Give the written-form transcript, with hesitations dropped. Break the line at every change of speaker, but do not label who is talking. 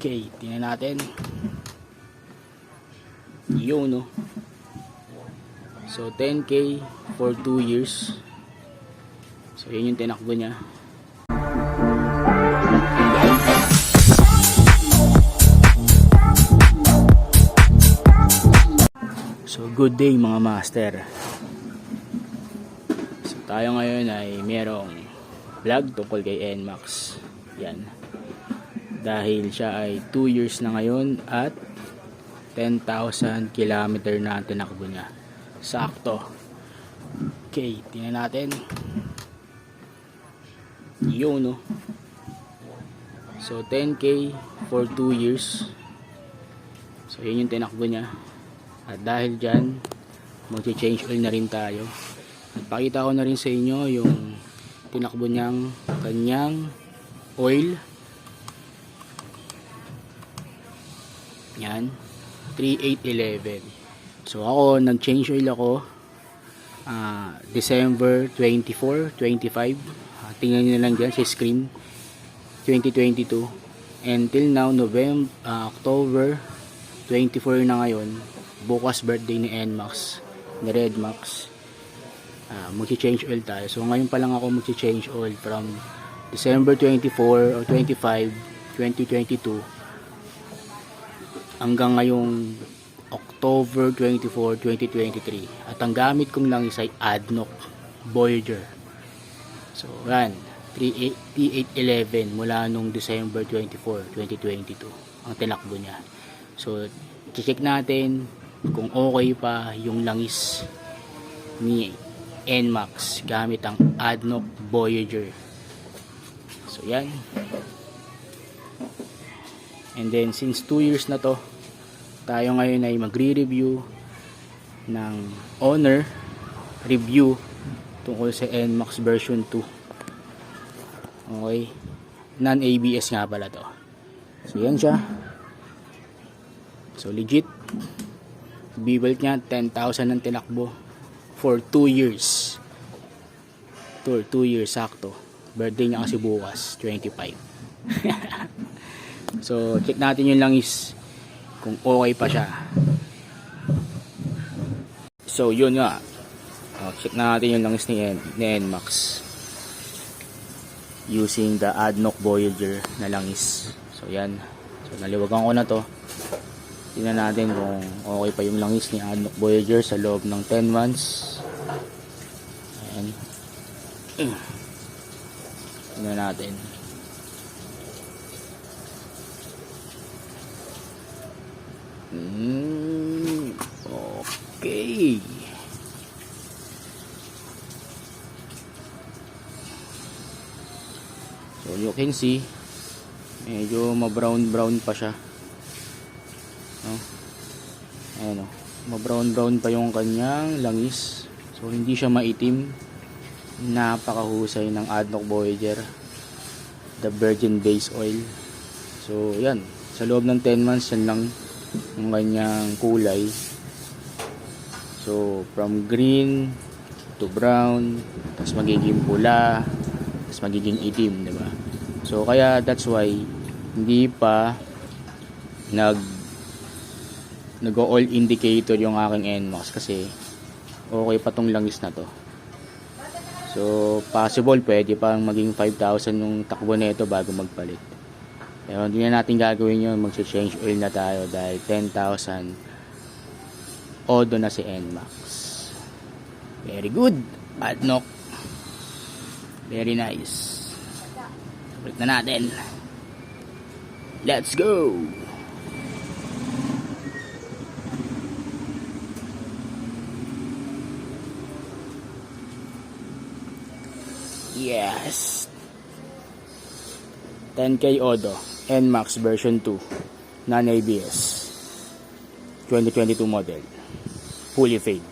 Okay, tingnan natin. Yun, no? So 10K for 2 years. So yun yung tinakbo niya. So good day mga master. So tayo ngayon ay merong vlog tungkol kay NMAX. Yan. Dahil siya ay 2 years na ngayon at 10,000 kilometer na ang tinakbo niya. Sakto. Okay, tingnan natin. Yun, no? So 10K for 2 years. So yun yung tinakbo niya. At dahil dyan, mag-change oil na rin tayo. At pakita ko na rin sa inyo yung tinakbo niyang kanyang oil. Yan, 3811. So ako, nag-change oil ako December 24, 25. Tingnan nyo na lang dyan sa screen. 2022. Until now, October 24 na ngayon. Bukas birthday ni NMAX, ni Redmax. Mag-change oil tayo. So ngayon pa lang ako mag-change oil from December 24 or 25, 2022 hanggang ngayong October 24, 2023. At ang gamit kong langis ay ADNOC Voyager. So yan, 3811 mula nung December 24, 2022 ang tinakbo niya. So check natin kung okay pa yung langis ni NMAX gamit ang ADNOC Voyager. So yan. And then since 2 years na to, tayo ngayon ay magre-review ng owner review tungkol sa NMAX version 2. Okay, non-ABS nga pala to. So yan siya. So legit, B-belt niya 10,000 ang tinakbo for 2 years. 2 years sakto. Birthday niya kasi bukas 25. So check natin yung langis kung okay pa siya. So yun nga, check natin yung langis ni NMAX using the ADNOC Voyager na langis. So yan, so naliwagan ko na to. Tingnan natin kung okay pa yung langis ni ADNOC Voyager sa loob ng 10 months. Ayan. Tingnan natin. Okay. So you can see, medyo ma-brown pa siya. No? Ayan o, ma-brown pa yung kanyang langis. So hindi siya maitim. Napakahusay ng ADNOC Voyager, the virgin base oil. So yan, sa loob ng 10 months yan lang yung kanyang kulay. So from green to brown, tapos magiging pula, tapos magiging itim, diba? So kaya that's why hindi pa nag-oil indicator yung aking NMAX, kasi okay pa tong langis na to. So possible pwede pang maging 5,000 yung takbo nito bago magpalit. Pero hindi na natin gagawin yun, mag-change oil na tayo dahil 10,000 odo na si NMAX. Very good, ADNOC. Very nice. Balik na natin. Let's go. Yes, 10K odo, NMAX version 2, non-ABS, 2022 model, fully fade.